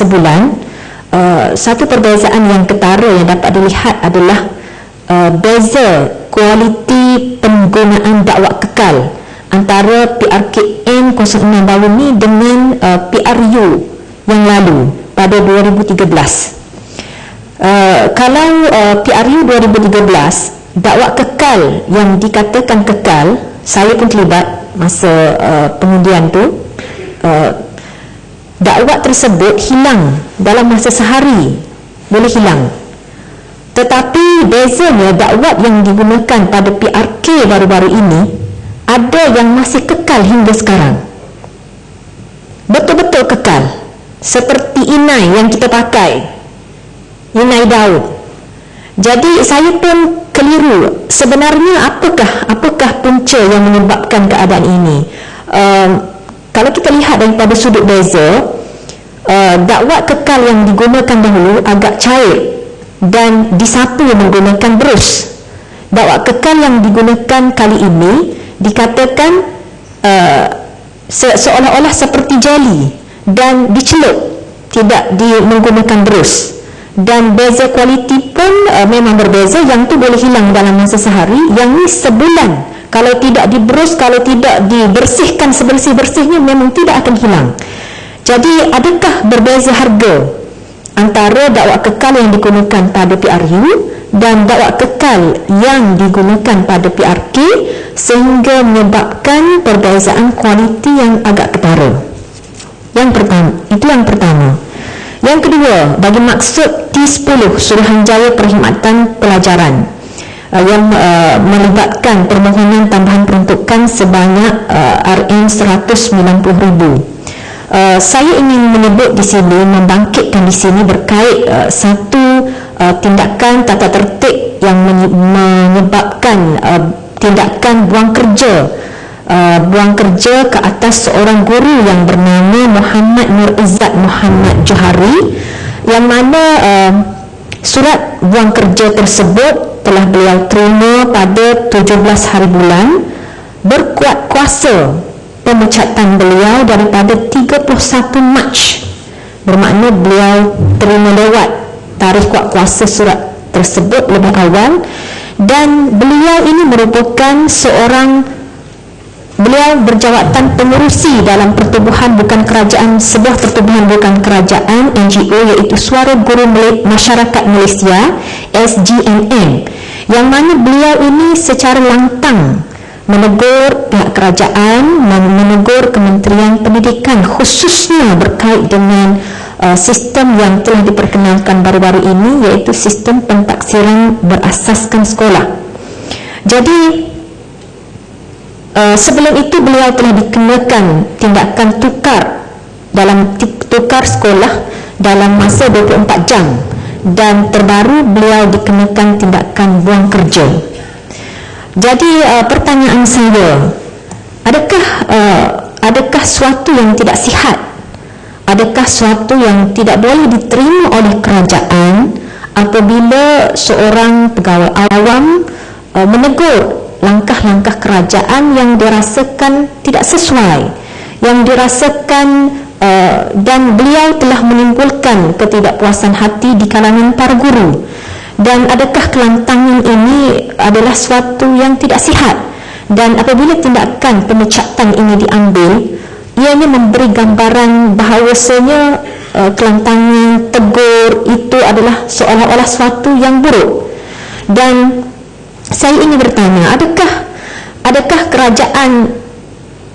sebulan. Satu perbezaan yang ketara yang dapat dilihat adalah beza kualiti penggunaan dakwah kekal antara PRKM 06 baru ni dengan PRU yang lalu pada 2013. Kalau PRU 2013, dakwah kekal yang dikatakan kekal, saya pun terlibat masa pengundian tu, dakwah tersebut hilang dalam masa sehari, boleh hilang. Tetapi bezanya dakwah yang digunakan pada PRK baru-baru ini ada yang masih kekal hingga sekarang, betul-betul kekal, seperti inai yang kita pakai, inai daud. Jadi saya pun keliru, sebenarnya apakah punca yang menyebabkan keadaan ini. Kalau kita lihat daripada sudut beza, dakwah kekal yang digunakan dahulu agak cair dan disapu menggunakan berus. Dakwah kekal yang digunakan kali ini dikatakan seolah-olah seperti jeli dan dicelup, tidak menggunakan berus. Dan beza kualiti pun memang berbeza. Yang tu boleh hilang dalam masa sehari, yang ni sebulan. Kalau tidak diberus, kalau tidak dibersihkan sebersih-bersihnya, memang tidak akan hilang. Jadi adakah berbeza harga antara dakwah kekal yang digunakan pada PRU dan dakwah kekal yang digunakan pada PRK sehingga menyebabkan perbezaan kualiti yang agak ketara? Itu yang pertama. Yang kedua, bagi maksud T10 Suruhanjaya Perkhidmatan Pelajaran yang melibatkan permohonan tambahan peruntukan sebanyak RM190,000. Saya ingin menyebut di sini, membangkitkan di sini berkait satu tindakan tata tertib yang menyebabkan tindakan buang kerja ke atas seorang guru yang bernama Muhammad Nur Izzat Muhammad Johari, yang mana surat buang kerja tersebut telah beliau terima pada 17 hari bulan, berkuat kuasa pemecatan beliau daripada 31 Mac. Bermakna beliau terima lewat tarikh kuat kuasa surat tersebut lebih awal. Dan beliau ini merupakan beliau berjawatan pengurusi dalam pertubuhan bukan kerajaan, sebuah pertubuhan bukan kerajaan, NGO, iaitu Suara Guru Masyarakat Malaysia, SGMM, yang mana beliau ini secara lantang menegur pihak kerajaan, menegur Kementerian Pendidikan, khususnya berkait dengan sistem yang telah diperkenalkan baru-baru ini, iaitu sistem pentaksiran berasaskan sekolah. Jadi sebelum itu beliau telah dikenakan tindakan tukar sekolah dalam masa 24 jam, dan terbaru beliau dikenakan tindakan buang kerja. Jadi pertanyaan saya, adakah suatu yang tidak sihat, adakah suatu yang tidak boleh diterima oleh kerajaan apabila seorang pegawai awam menegur langkah-langkah kerajaan yang dirasakan tidak sesuai, yang dirasakan dan beliau telah menimbulkan ketidakpuasan hati di kalangan para guru? Dan adakah kelantangan ini adalah suatu yang tidak sihat? Dan apabila tindakan pemecatan ini diambil, ianya memberi gambaran bahawasanya kelantangan, tegur itu adalah seolah-olah suatu yang buruk. Dan saya ingin bertanya, adakah kerajaan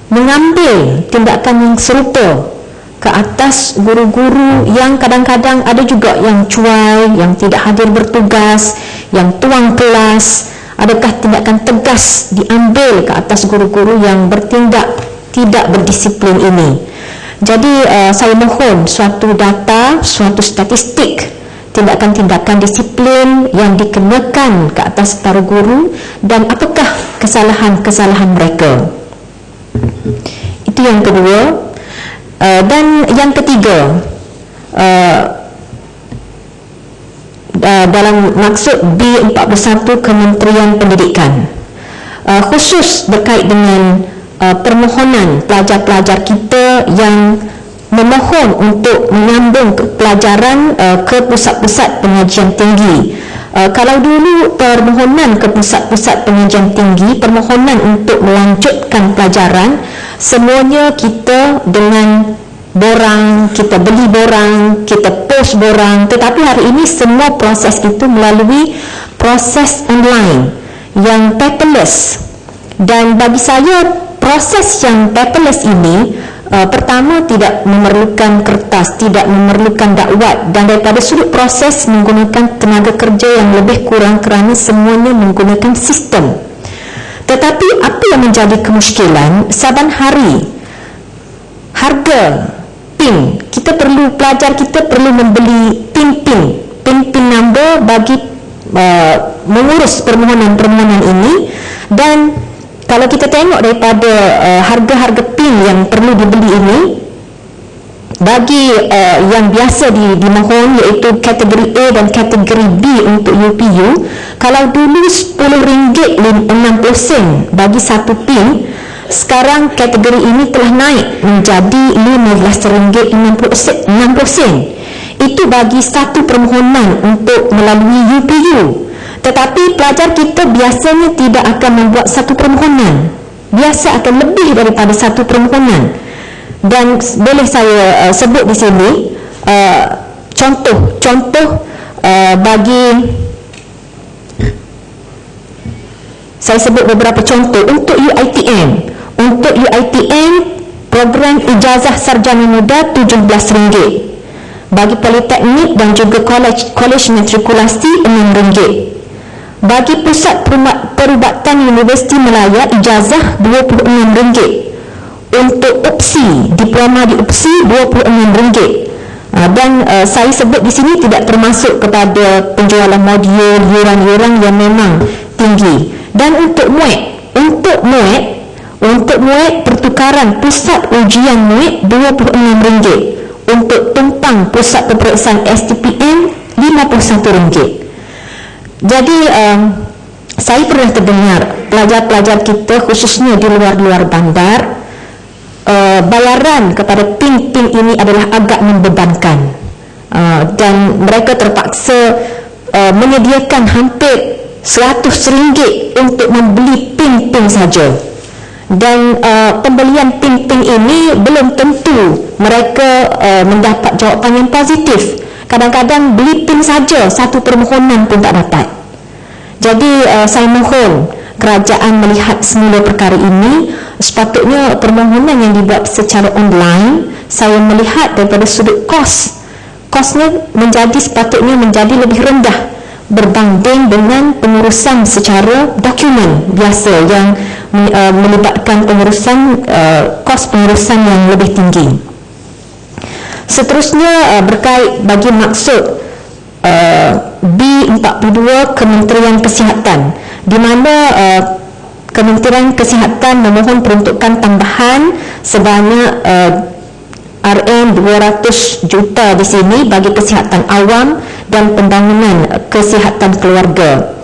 mengambil tindakan yang serupa ke atas guru-guru yang kadang-kadang ada juga yang cuai, yang tidak hadir bertugas, yang tuang kelas? Adakah tindakan tegas diambil ke atas guru-guru yang bertindak tidak berdisiplin ini? Jadi saya mohon suatu data, suatu statistik tindakan-tindakan disiplin yang dikenakan ke atas para guru, dan apakah kesalahan-kesalahan mereka. Itu yang kedua. Dan yang ketiga, dalam maksud B41 Kementerian Pendidikan, khusus berkait dengan permohonan pelajar-pelajar kita yang memohon untuk menyambung pelajaran ke pusat-pusat pengajian tinggi. Kalau dulu permohonan ke pusat-pusat pengajian tinggi, permohonan untuk melanjutkan pelajaran, semuanya kita dengan borang, kita beli borang, kita post borang. Tetapi hari ini semua proses itu melalui proses online yang paperless. Dan bagi saya proses yang paperless ini pertama tidak memerlukan kertas, tidak memerlukan dakwat, dan daripada sudut proses menggunakan tenaga kerja yang lebih kurang kerana semuanya menggunakan sistem. Tetapi apa yang menjadi kemusykilan, saban hari harga PIN, pelajar kita perlu membeli PIN number bagi mengurus permohonan-permohonan ini. Dan kalau kita tengok daripada harga-harga PIN yang perlu dibeli ini, bagi yang biasa dimohon iaitu kategori A dan kategori B untuk UPU, kalau dulu RM10.60 bagi satu PIN, sekarang kategori ini telah naik menjadi RM15.60. Itu bagi satu permohonan untuk melalui UPU. Tetapi pelajar kita biasanya tidak akan membuat satu permohonan, biasa akan lebih daripada satu permohonan. Dan boleh saya sebut di sini contoh bagi saya sebut beberapa contoh untuk UiTM. Untuk UiTM, program ijazah sarjana muda RM17, bagi politeknik dan juga kolej matrikulasi RM6. Bagi pusat perubatan Universiti Malaya, ijazah RM26. Untuk UPSI, diploma di UPSI RM26. Dan saya sebut di sini tidak termasuk kepada penjualan modul, yuran-yuran yang memang tinggi. Dan untuk MUET, pertukaran pusat ujian MUET RM26. Untuk tumpang pusat peperiksaan STPM RM51. Jadi saya pernah terdengar pelajar-pelajar kita khususnya di luar bandar, bayaran kepada PIN ini adalah agak membebankan, dan mereka terpaksa menyediakan hampir RM100 untuk membeli PIN saja. Dan pembelian PIN ini belum tentu mereka mendapat jawapan yang positif. Kadang-kadang beli PIN saja, satu permohonan pun tak dapat. Jadi saya mohon kerajaan melihat semula perkara ini. Sepatutnya permohonan yang dibuat secara online, saya melihat daripada sudut kosnya sepatutnya menjadi lebih rendah berbanding dengan pengurusan secara dokumen biasa yang melibatkan kos pengurusan yang lebih tinggi. Seterusnya berkait bagi maksud B42 Kementerian Kesihatan, di mana Kementerian Kesihatan memohon peruntukan tambahan sebanyak RM200 juta di sini bagi kesihatan awam dan pembangunan kesihatan keluarga.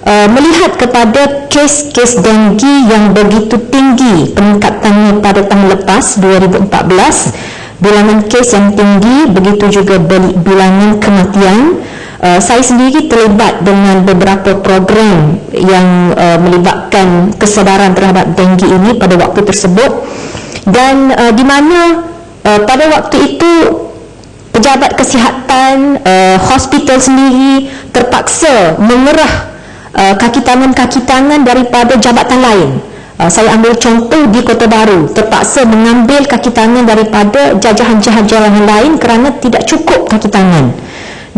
Melihat kepada kes-kes denggi yang begitu tinggi peningkatannya pada tahun lepas 2014, bilangan kes yang tinggi, begitu juga bilangan kematian. Saya sendiri terlibat dengan beberapa program yang melibatkan kesedaran terhadap denggi ini pada waktu tersebut, dan di mana pada waktu itu pejabat kesihatan, hospital sendiri terpaksa mengerah kaki tangan daripada jabatan lain. Saya ambil contoh di Kota Baru, terpaksa mengambil kaki tangan daripada jajahan-jajahan lain kerana tidak cukup kaki tangan.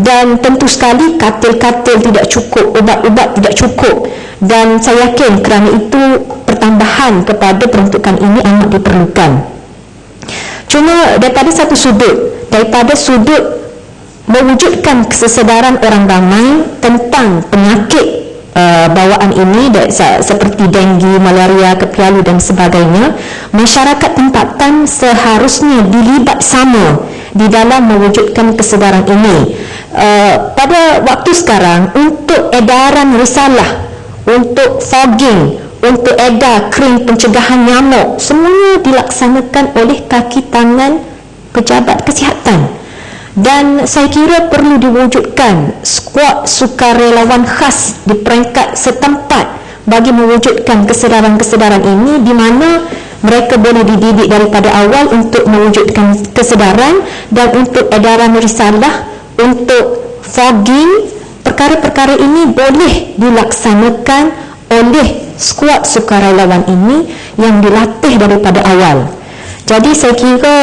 Dan tentu sekali katil-katil tidak cukup, ubat-ubat tidak cukup. Dan saya yakin kerana itu pertambahan kepada peruntukan ini amat diperlukan. Cuma daripada sudut mewujudkan kesedaran orang ramai tentang penyakit bawaan ini seperti denggi, malaria, kepialu dan sebagainya, masyarakat tempatan seharusnya dilibat sama di dalam mewujudkan kesedaran ini. Pada waktu sekarang, untuk edaran risalah, untuk fogging, untuk edar krim pencegahan nyamuk, semuanya dilaksanakan oleh kaki tangan pejabat kesihatan. Dan saya kira perlu diwujudkan skuad sukarelawan khas di peringkat setempat bagi mewujudkan kesedaran-kesedaran ini, di mana mereka boleh dididik daripada awal untuk mewujudkan kesedaran dan untuk edaran risalah, untuk fogging. Perkara-perkara ini boleh dilaksanakan oleh skuad sukarelawan ini yang dilatih daripada awal. Jadi saya kira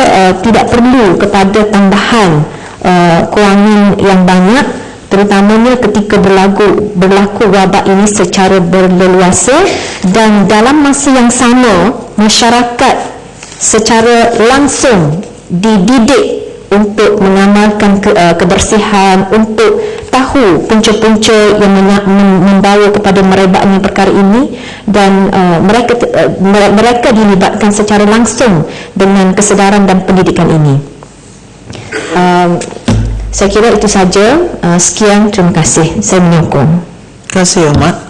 tidak perlu kepada tambahan kewangan yang banyak, terutamanya ketika berlaku wabak ini secara berleluasa, dan dalam masa yang sama masyarakat secara langsung dididik untuk mengamalkan kebersihan, untuk tahu punca-punca yang membawa kepada merebaknya perkara ini, dan mereka dilibatkan secara langsung dengan kesedaran dan pendidikan ini. Saya kira itu saja. Sekian, terima kasih. Saya menyokong. Terima kasih, Ahmad.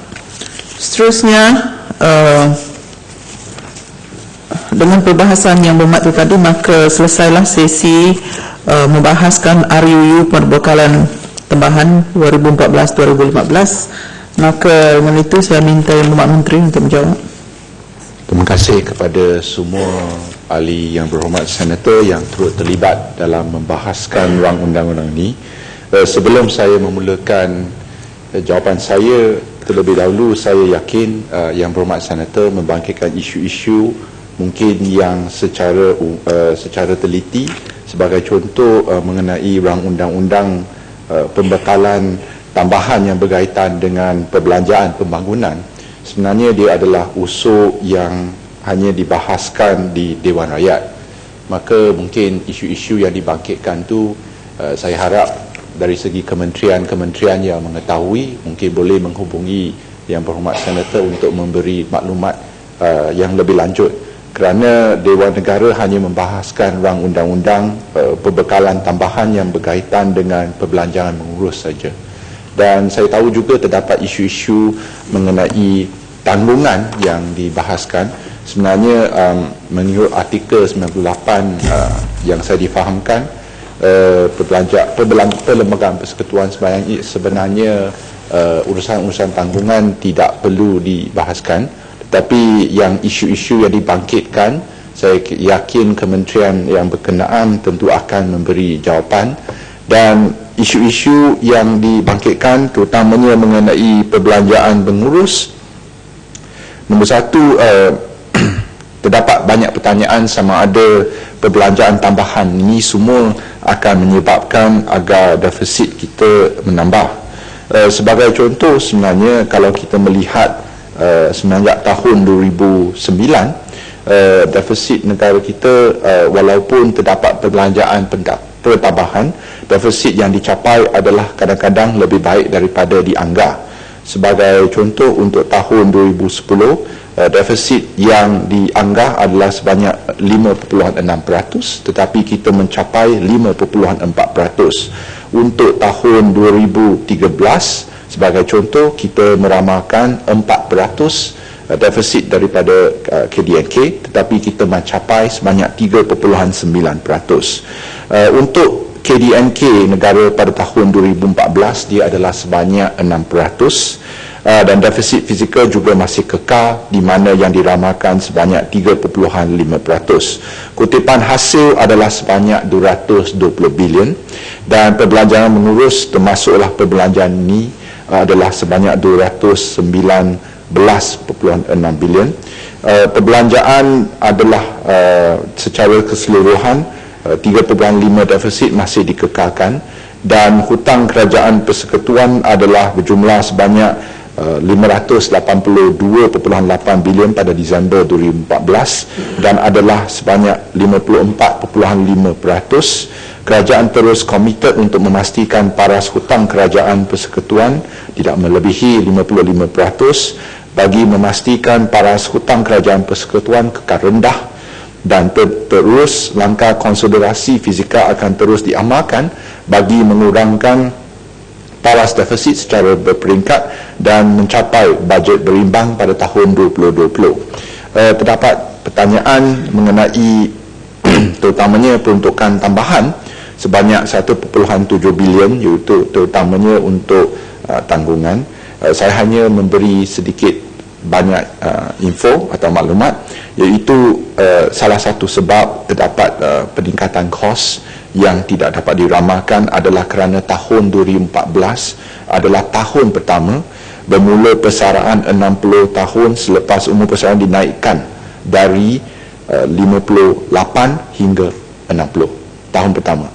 Seterusnya, dengan perbahasan yang berhormat itu tadi, maka selesailah sesi membahaskan RUU Perbekalan Tambahan 2014-2015. Maka dengan itu saya minta Yang Berhormat Menteri untuk menjawab. Terima kasih kepada semua ahli yang berhormat, senator yang turut terlibat dalam membahaskan rang undang-undang ini. Sebelum saya memulakan jawapan saya, terlebih dahulu saya yakin yang berhormat senator membangkitkan isu-isu mungkin yang secara teliti. Sebagai contoh mengenai rang undang-undang pembekalan tambahan yang berkaitan dengan perbelanjaan pembangunan, sebenarnya dia adalah usul yang hanya dibahaskan di Dewan Rakyat. Maka mungkin isu-isu yang dibangkitkan tu saya harap dari segi kementerian-kementerian yang mengetahui mungkin boleh menghubungi yang berhormat senator untuk memberi maklumat yang lebih lanjut, kerana Dewan Negara hanya membahaskan rang undang-undang perbekalan tambahan yang berkaitan dengan perbelanjaan mengurus saja. Dan saya tahu juga terdapat isu-isu mengenai tanggungan yang dibahaskan. Sebenarnya menurut artikel 98 yang saya difahamkan, perlembagaan persekutuan sebenarnya urusan-urusan tanggungan tidak perlu dibahaskan. Tetapi yang isu-isu yang dibangkitkan, saya yakin kementerian yang berkenaan tentu akan memberi jawapan. Dan isu-isu yang dibangkitkan terutamanya mengenai perbelanjaan pengurus, nombor satu, terdapat banyak pertanyaan sama ada perbelanjaan tambahan ini semua akan menyebabkan agar defisit kita menambah. Sebagai contoh, sebenarnya kalau kita melihat semenjak tahun 2009, defisit negara kita walaupun terdapat perbelanjaan pertambahan, defisit yang dicapai adalah kadang-kadang lebih baik daripada dianggar. Sebagai contoh, untuk tahun 2010, defisit yang dianggar adalah sebanyak 5.6%, tetapi kita mencapai 5.4%. Untuk tahun 2013, sebagai contoh, kita meramalkan 4% defisit daripada KDNK, tetapi kita mencapai sebanyak 3.9%. Untuk KDNK negara pada tahun 2014, dia adalah sebanyak 6%, dan defisit fizikal juga masih kekal, di mana yang diramalkan sebanyak 3.5%. Kutipan hasil adalah sebanyak 220 bilion, dan perbelanjaan mengurus termasuklah perbelanjaan ini adalah sebanyak 219.6 bilion. Perbelanjaan adalah secara keseluruhan 3.5 defisit masih dikekalkan, dan hutang kerajaan persekutuan adalah berjumlah sebanyak 582.8 bilion pada Disember 2014 dan adalah sebanyak 54.5%. Kerajaan terus komited untuk memastikan paras hutang kerajaan persekutuan tidak melebihi 55% bagi memastikan paras hutang kerajaan persekutuan kekal rendah, dan terus langkah konsolidasi fizikal akan terus diamalkan bagi mengurangkan paras defisit secara berperingkat dan mencapai bajet berimbang pada tahun 2020. Terdapat pertanyaan mengenai terutamanya peruntukan tambahan. sebanyak 1.7 bilion, iaitu terutamanya untuk tanggungan. Saya hanya memberi sedikit banyak info atau maklumat, iaitu salah satu sebab terdapat peningkatan kos yang tidak dapat diramalkan adalah kerana tahun 2014 adalah tahun pertama bermula persaraan 60 tahun selepas umur persaraan dinaikkan dari 58 hingga 60 tahun pertama.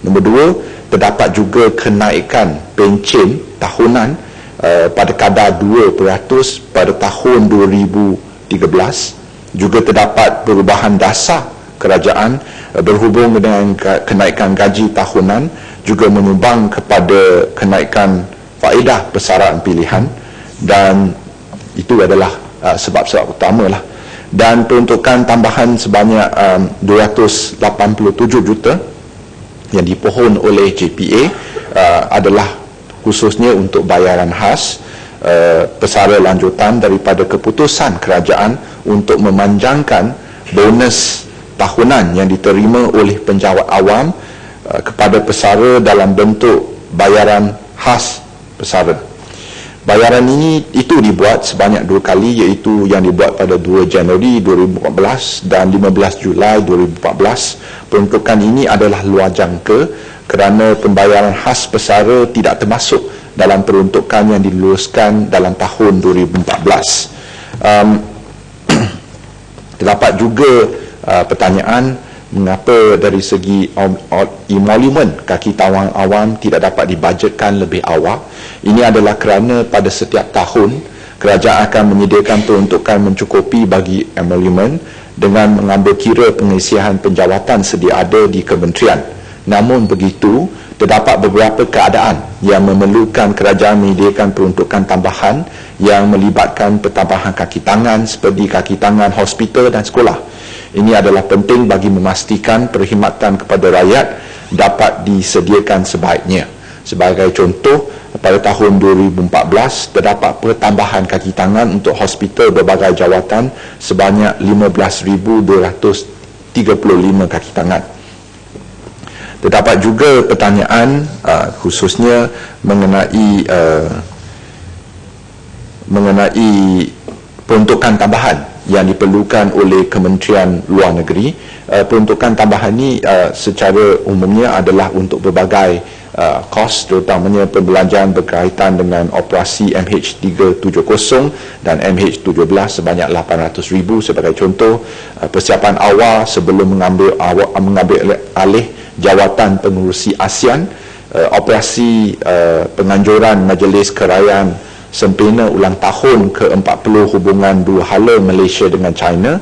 Nombor dua, terdapat juga kenaikan pencen tahunan pada kadar 2% pada tahun 2013. Juga terdapat perubahan dasar kerajaan berhubung dengan kenaikan gaji tahunan, juga menyumbang kepada kenaikan faedah persaraan pilihan, dan itu adalah sebab-sebab utamalah. Dan peruntukan tambahan sebanyak 287 juta yang dipohon oleh JPA adalah khususnya untuk bayaran khas pesara lanjutan daripada keputusan kerajaan untuk memanjangkan bonus tahunan yang diterima oleh penjawat awam kepada pesara dalam bentuk bayaran khas pesara. Bayaran ini itu dibuat sebanyak 2 kali, iaitu yang dibuat pada 2 Januari 2014 dan 15 Julai 2014. Peruntukan ini adalah luar jangka kerana pembayaran khas pesara tidak termasuk dalam peruntukan yang diluluskan dalam tahun 2014. Terdapat juga pertanyaan mengapa dari segi emolumen kaki tawang awam tidak dapat dibajetkan lebih awal. Ini adalah kerana pada setiap tahun kerajaan akan menyediakan peruntukan mencukupi bagi emolumen dengan mengambil kira pengisian penjawatan sedia ada di kementerian. Namun begitu, terdapat beberapa keadaan yang memerlukan kerajaan menyediakan peruntukan tambahan yang melibatkan pertambahan kaki tangan seperti kaki tangan hospital dan sekolah. Ini adalah penting bagi memastikan perkhidmatan kepada rakyat dapat disediakan sebaiknya. Sebagai contoh, pada tahun 2014 terdapat pertambahan kaki tangan untuk hospital berbagai jawatan sebanyak 15,235 kaki tangan. Terdapat juga pertanyaan khususnya mengenai peruntukan tambahan yang diperlukan oleh Kementerian Luar Negeri. Peruntukan tambahan ini secara umumnya adalah untuk berbagai kos, terutamanya perbelanjaan berkaitan dengan operasi MH370 dan MH17 sebanyak 800,000 sebagai contoh. Persiapan awal sebelum mengambil alih jawatan pengurusi ASEAN, operasi penganjuran Majlis Kerajaan sempena ulang tahun ke-40 hubungan dua hala Malaysia dengan China,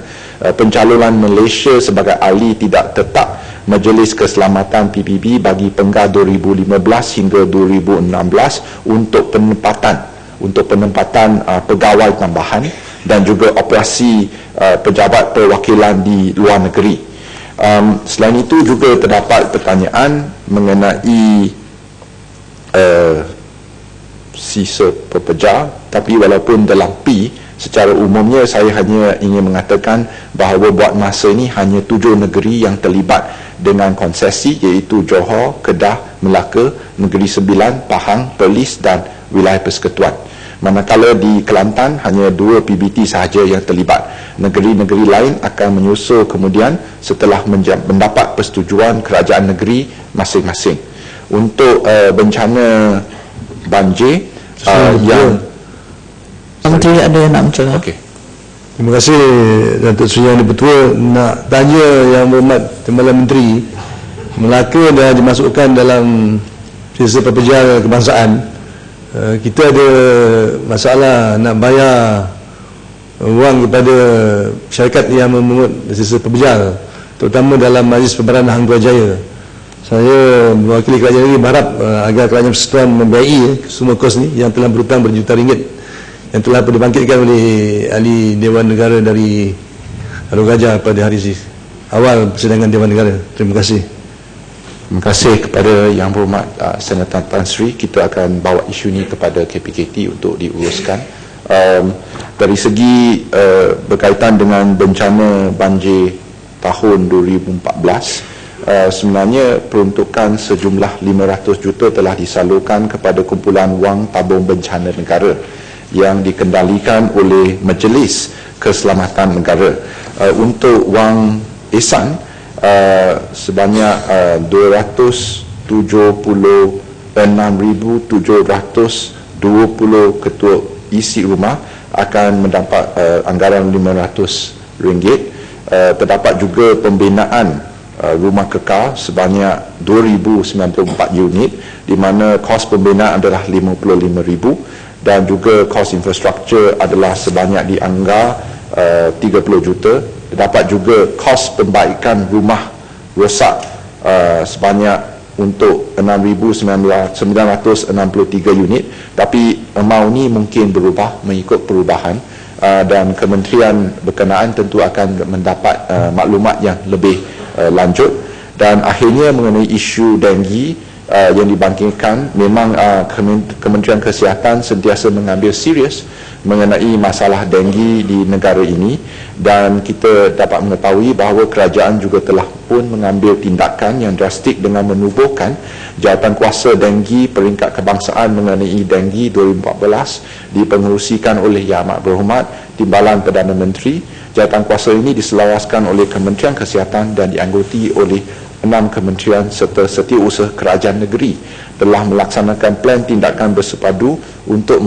pencalonan Malaysia sebagai ahli tidak tetap Majlis Keselamatan PBB bagi Penggar 2015 hingga 2016 untuk penempatan pegawai tambahan, dan juga operasi pejabat perwakilan di luar negeri. Selain itu juga terdapat pertanyaan mengenai sisa pekerja, tapi walaupun dalam P, secara umumnya saya hanya ingin mengatakan bahawa buat masa ini hanya 7 negeri yang terlibat dengan konsesi, iaitu Johor, Kedah, Melaka, Negeri Sembilan, Pahang, Perlis dan Wilayah Persekutuan. Manakala di Kelantan hanya 2 PBT sahaja yang terlibat. Negeri-negeri lain akan menyusul kemudian setelah mendapat persetujuan kerajaan negeri masing-masing. Untuk bencana banjir yang Menteri ada yang nak mencerah. okey. Terima kasih Datuk Seri Yang Di-Pertua. Nak tanya Yang Berhormat Timbalan Menteri, Melaka dah dimasukkan dalam sisa pekerjaan kebangsaan. Kita ada masalah nak bayar wang kepada syarikat yang memungut sisa pekerjaan, terutama dalam Majlis Perbaharan Hang Tuah Jaya. Saya mewakili kerajaan ini berharap agar kerajaan persekutuan membiayai semua kos ni yang telah berhutang berjuta ringgit yang telah dibangkitkan oleh ahli Dewan Negara dari Haru Gajah pada hari awal persidangan Dewan Negara. Terima kasih. Terima kasih kepada Yang Berhormat Senator Tan Sri. Kita akan bawa isu ini kepada KPKT untuk diuruskan. Dari segi berkaitan dengan bencana banjir tahun 2014, sebenarnya peruntukan sejumlah 500 juta telah disalurkan kepada kumpulan wang tabung bencana negara yang dikendalikan oleh Majlis Keselamatan Negara. Untuk wang ihsan sebanyak 276,720 ketua isi rumah akan mendapat anggaran RM500. Terdapat juga pembinaan rumah kekal sebanyak 2,094 unit, di mana kos pembinaan adalah RM55,000 dan juga kos infrastruktur adalah sebanyak dianggar RM30 juta. Terdapat juga kos pembaikan rumah rosak sebanyak untuk 6,963 unit, tapi amount ni mungkin berubah mengikut perubahan dan kementerian berkenaan tentu akan mendapat maklumat yang lebih lanjut. Dan akhirnya mengenai isu denggi yang dibangkitkan, memang Kementerian Kesihatan sentiasa mengambil serius mengenai masalah denggi di negara ini, dan kita dapat mengetahui bahawa kerajaan juga telah pun mengambil tindakan yang drastik dengan menubuhkan Jawatankuasa Denggi Peringkat Kebangsaan mengenai denggi 2014 dipengerusikan oleh Yang Amat Berhormat Timbalan Perdana Menteri. Jawatankuasa ini diselaraskan oleh Kementerian Kesihatan dan dianggoti oleh 6 kementerian serta Setiausaha Kerajaan Negeri telah melaksanakan plan tindakan bersepadu untuk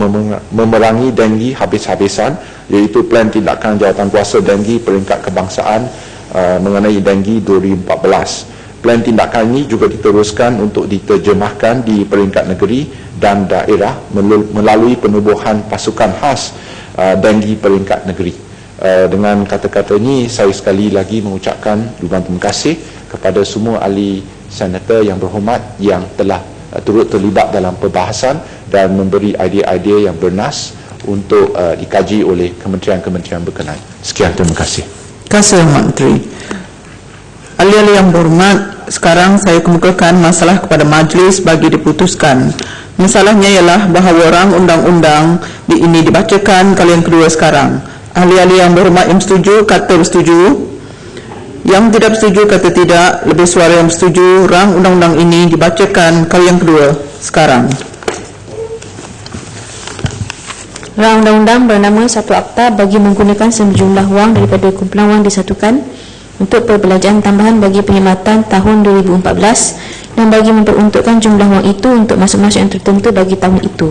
memerangi denggi habis-habisan, iaitu plan tindakan Jawatankuasa Denggi Peringkat Kebangsaan mengenai denggi 2014. Plan tindakan ini juga diteruskan untuk diterjemahkan di peringkat negeri dan daerah melalui penubuhan pasukan khas denggi peringkat negeri. Dengan kata-kata ini, saya sekali lagi mengucapkan ribuan terima kasih kepada semua ahli senator yang berhormat yang telah turut terlibat dalam perbahasan dan memberi idea-idea yang bernas untuk dikaji oleh kementerian-kementerian berkenaan. Sekian, terima kasih. Terima kasih Menteri. Ahli-ahli yang berhormat, sekarang saya kemukakan masalah kepada majlis bagi diputuskan. Masalahnya ialah bahawa rang undang-undang ini dibacakan kali yang kedua sekarang. Ahli-ahli yang berhormat yang setuju kata bersetuju, yang tidak bersetuju kata tidak. Lebih suara yang bersetuju, rang undang-undang ini dibacakan kali yang kedua sekarang. Rang undang-undang bernama satu akta bagi menggunakan sejumlah wang daripada kumpulan wang disatukan untuk perbelanjaan tambahan bagi perkhidmatan tahun 2014 dan bagi memperuntukkan jumlah wang itu untuk masuk-masuk yang tertentu bagi tahun itu.